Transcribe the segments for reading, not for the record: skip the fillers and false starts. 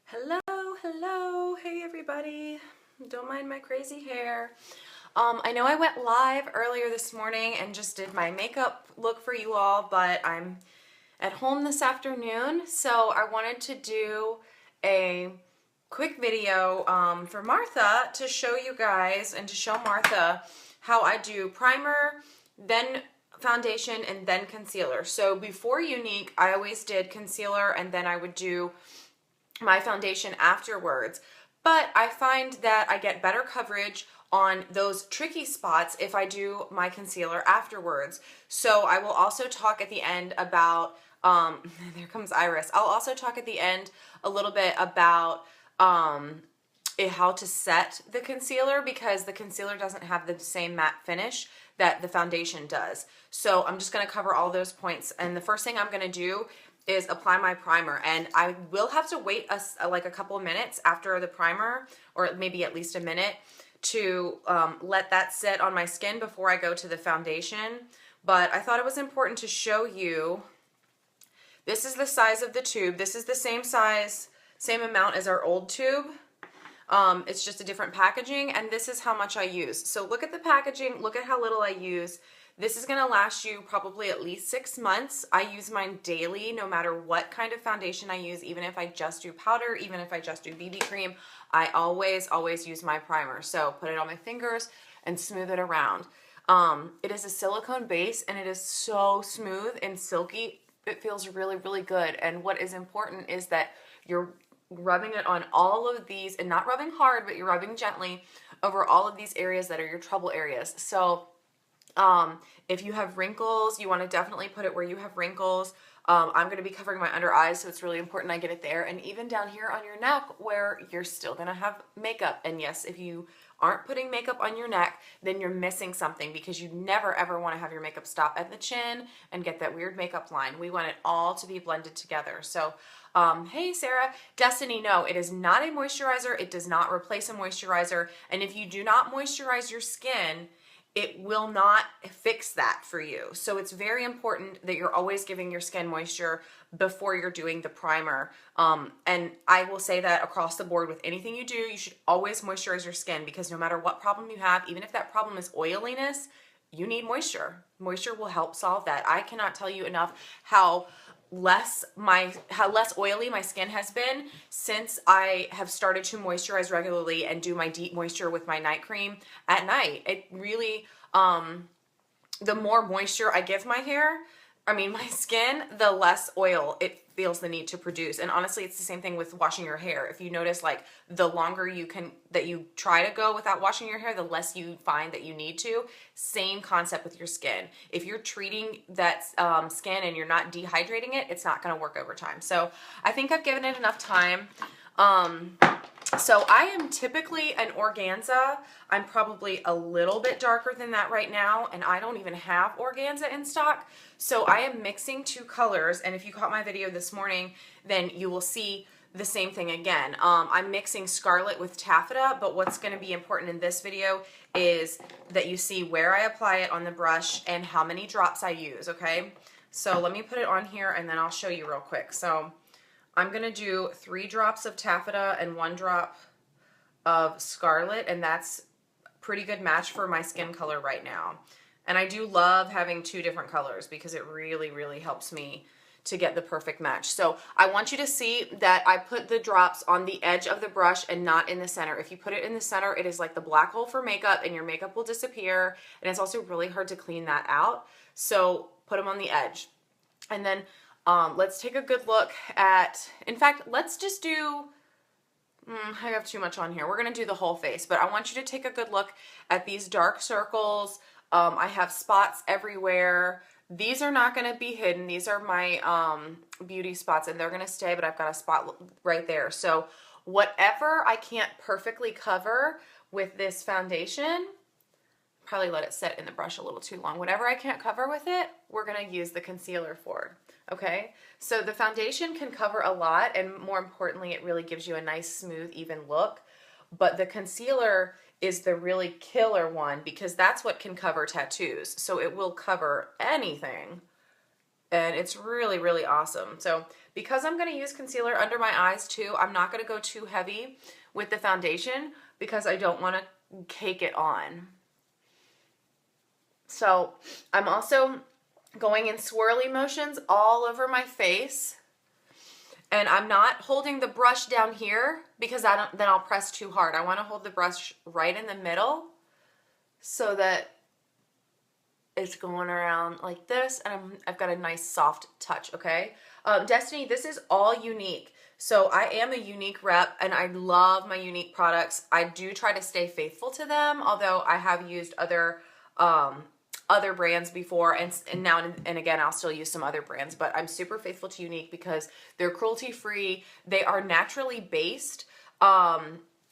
Hello, hello, hey everybody. Don't mind my crazy hair. I know I went live earlier this morning and just did my makeup look for you all, but I'm at home this afternoon, so I wanted to do a quick video for Martha to show you guys and to show Martha how I do primer, then foundation, and then concealer. So before Younique, I always did concealer and then I would do my foundation afterwards, but I find that I get better coverage on those tricky spots if I do my concealer afterwards. So I will also talk at the end about, there comes Iris. I'll also talk at the end a little bit about how to set the concealer, because the concealer doesn't have the same matte finish that the foundation does. So I'm just going to cover all those points, and the first thing I'm going to do is apply my primer, and I will have to wait like a couple of minutes after the primer, or maybe at least a minute, to let that sit on my skin before I go to the foundation. But I thought it was important to show you. This is the size of the tube. This is the same size, same amount as our old tube. It's just a different packaging, and this is how much I use. So look at the packaging, look at how little I use. This is going to last you probably at least 6 months. I use mine daily, no matter what kind of foundation I use, even if I just do powder, even if I just do BB cream, I always use my primer. So put it on my fingers and smooth it around. It is a silicone base, and it is so smooth and silky. It feels really, really good. And what is important is that you're rubbing it on all of these, and not rubbing hard, but you're rubbing gently over all of these areas that are your trouble areas. So if you have wrinkles, you want to definitely put it where you have wrinkles. I'm going to be covering my under eyes, so it's really important I get it there. And even down here on your neck where you're still going to have makeup. And yes, if you aren't putting makeup on your neck, then you're missing something, because you never ever want to have your makeup stop at the chin and get that weird makeup line. We want it all to be blended together. So, hey Sarah, Destiny, no, it is not a moisturizer. It does not replace a moisturizer. And if you do not moisturize your skin, it will not fix that for you. So it's very important that you're always giving your skin moisture before you're doing the primer. And I will say that across the board with anything you do, you should always moisturize your skin, because no matter what problem you have, even if that problem is oiliness, you need moisture. Moisture will help solve that. I cannot tell you enough how less oily my skin has been since I have started to moisturize regularly and do my deep moisture with my night cream at night. It really, the more moisture I give my skin, the less oil it feels the need to produce. And honestly, it's the same thing with washing your hair. If you notice, like, the longer that you try to go without washing your hair, the less you find that you need to. Same concept with your skin. If you're treating that skin and you're not dehydrating it, it's not going to work over time. So I think I've given it enough time. So I am typically an organza. I'm probably a little bit darker than that right now, and I don't even have organza in stock. So I am mixing two colors, and if you caught my video this morning, then you will see the same thing again. I'm mixing scarlet with taffeta, but what's going to be important in this video is that you see where I apply it on the brush and how many drops I use, okay? So let me put it on here, and then I'll show you real quick. So I'm going to do 3 drops of taffeta and 1 drop of scarlet, and that's a pretty good match for my skin color right now. And I do love having 2 different colors, because it really, really helps me to get the perfect match. So I want you to see that I put the drops on the edge of the brush and not in the center. If you put it in the center, it is like the black hole for makeup, and your makeup will disappear, and it's also really hard to clean that out. So put them on the edge. And then let's take a good look at, in fact, let's just do, I have too much on here. We're going to do the whole face, but I want you to take a good look at these dark circles. I have spots everywhere. These are not going to be hidden. These are my beauty spots, and they're going to stay, but I've got a spot right there. So whatever I can't perfectly cover with this foundation, probably let it sit in the brush a little too long. Whatever I can't cover with it, we're going to use the concealer for. Okay, so the foundation can cover a lot, and more importantly, it really gives you a nice, smooth, even look. But the concealer is the really killer one, because that's what can cover tattoos. So it will cover anything and it's really, really awesome. So because I'm going to use concealer under my eyes too, I'm not going to go too heavy with the foundation because I don't want to cake it on. So I'm also going in swirly motions all over my face. And I'm not holding the brush down here because then I'll press too hard. I want to hold the brush right in the middle so that it's going around like this, and I've got a nice soft touch, okay? Destiny, this is all Younique. So I am a Younique rep, and I love my Younique products. I do try to stay faithful to them, although I have used other brands before, and now and again I'll still use some other brands, but I'm super faithful to Younique because they're cruelty-free. They are naturally based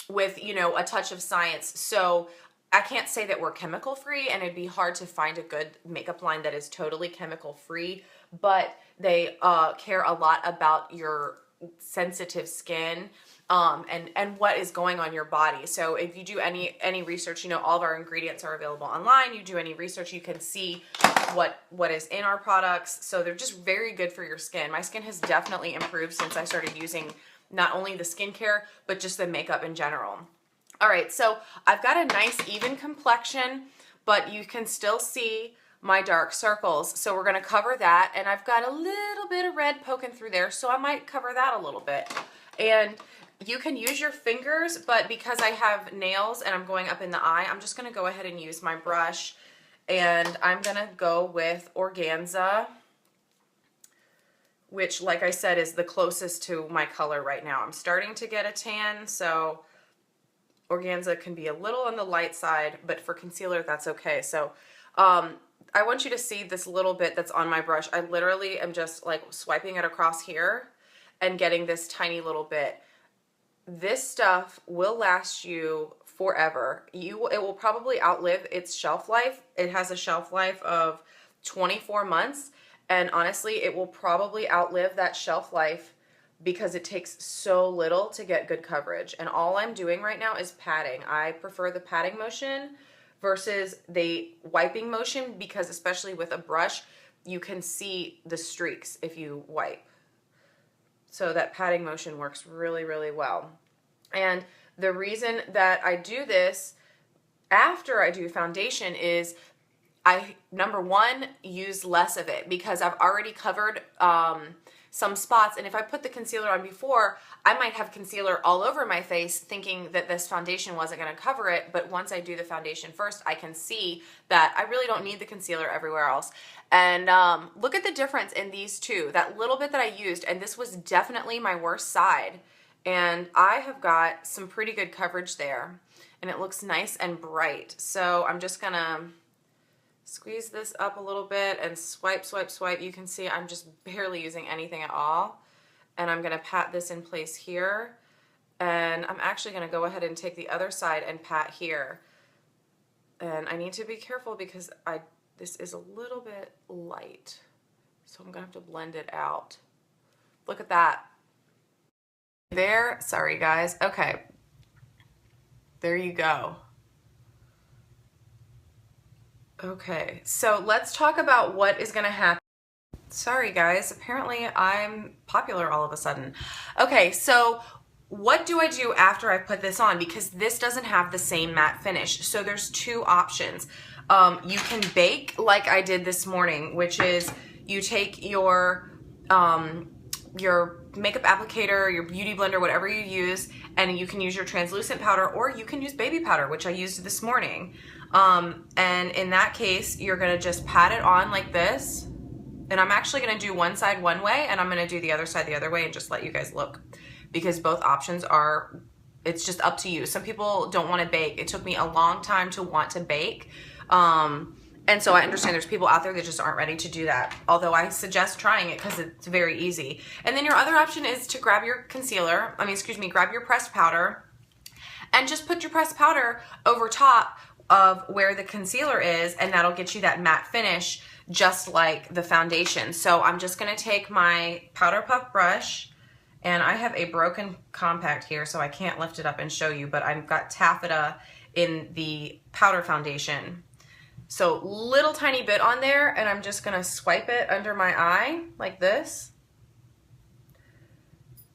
with, you know, a touch of science. So I can't say that we're chemical free, and it'd be hard to find a good makeup line that is totally chemical free, but they care a lot about your sensitive skin and what is going on your body. So if you do any research, you know, all of our ingredients are available online. You do any research, you can see what is in our products. So they're just very good for your skin. My skin has definitely improved since I started using not only the skincare, but just the makeup in general. All right, so I've got a nice even complexion, but you can still see my dark circles. So we're gonna cover that, and I've got a little bit of red poking through there, so I might cover that a little bit. And you can use your fingers, but because I have nails and I'm going up in the eye, I'm just gonna go ahead and use my brush, and I'm gonna go with Organza, which, like I said, is the closest to my color right now. I'm starting to get a tan, so Organza can be a little on the light side, but for concealer, that's okay. So I want you to see this little bit that's on my brush. I literally am just like swiping it across here and getting this tiny little bit. This stuff will last you forever. It will probably outlive its shelf life. It has a shelf life of 24 months, and honestly, it will probably outlive that shelf life because it takes so little to get good coverage. And all I'm doing right now is patting. I prefer the patting motion versus the wiping motion because, especially with a brush, you can see the streaks if you wipe. So that patting motion works really, really well. And the reason that I do this after I do foundation is I, number one, use less of it because I've already covered some spots, and if I put the concealer on before, I might have concealer all over my face thinking that this foundation wasn't going to cover it, but once I do the foundation first, I can see that I really don't need the concealer everywhere else. And look at the difference in these two. That little bit that I used, and this was definitely my worst side, and I have got some pretty good coverage there, and it looks nice and bright. So I'm just gonna squeeze this up a little bit and swipe, swipe, swipe. You can see I'm just barely using anything at all. And I'm gonna pat this in place here. And I'm actually gonna go ahead and take the other side and pat here. And I need to be careful because this is a little bit light. So I'm gonna have to blend it out. Look at that. There, sorry guys. Okay, there you go. Okay, so let's talk about what is gonna happen. Sorry guys, apparently I'm popular all of a sudden. Okay, so what do I do after I put this on? Because this doesn't have the same matte finish. So there's two options. You can bake like I did this morning, which is you take your makeup applicator, your beauty blender, whatever you use, and you can use your translucent powder, or you can use baby powder, which I used this morning. And in that case, you're gonna just pat it on like this. And I'm actually gonna do one side one way, and I'm gonna do the other side the other way and just let you guys look. Because both options are, it's just up to you. Some people don't wanna bake. It took me a long time to want to bake. And so I understand there's people out there that just aren't ready to do that. Although I suggest trying it because it's very easy. And then your other option is to grab your concealer, grab your pressed powder, and just put your pressed powder over top of where the concealer is, and that'll get you that matte finish just like the foundation. So I'm just gonna take my powder puff brush, and I have a broken compact here, so I can't lift it up and show you, but I've got taffeta in the powder foundation. So little tiny bit on there, and I'm just gonna swipe it under my eye like this.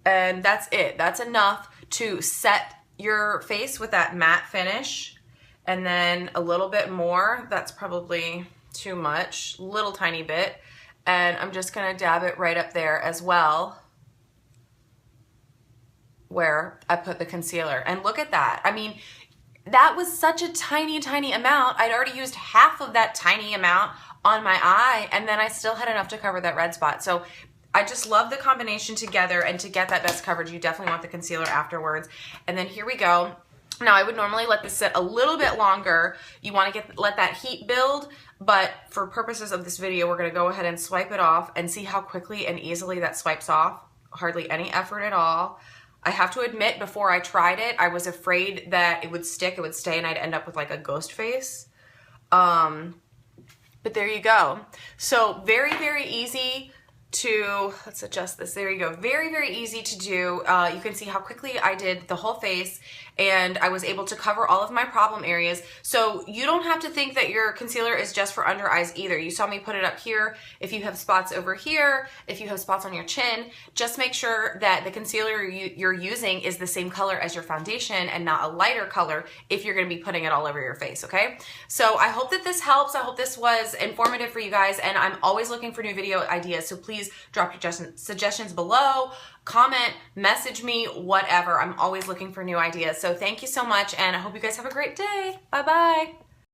And that's it. That's enough to set your face with that matte finish. And then a little bit more, that's probably too much, little tiny bit. And I'm just gonna dab it right up there as well, where I put the concealer. And look at that. I mean, that was such a tiny, tiny amount. I'd already used half of that tiny amount on my eye, and then I still had enough to cover that red spot. So I just love the combination together, and to get that best coverage, you definitely want the concealer afterwards. And then here we go. Now, I would normally let this sit a little bit longer. You want to let that heat build, but for purposes of this video, we're going to go ahead and swipe it off and see how quickly and easily that swipes off. Hardly any effort at all. I have to admit, before I tried it, I was afraid that it would stick, it would stay, and I'd end up with like a ghost face. But there you go. So very, very easy to, let's adjust this, there you go. Very, very easy to do. You can see how quickly I did the whole face, and I was able to cover all of my problem areas. So you don't have to think that your concealer is just for under eyes either. You saw me put it up here. If you have spots over here, if you have spots on your chin, just make sure that the concealer you're using is the same color as your foundation and not a lighter color if you're gonna be putting it all over your face, okay? So I hope that this helps. I hope this was informative for you guys, and I'm always looking for new video ideas, so please drop your suggestions below, comment, message me, whatever. I'm always looking for new ideas. So thank you so much, and I hope you guys have a great day. Bye-bye.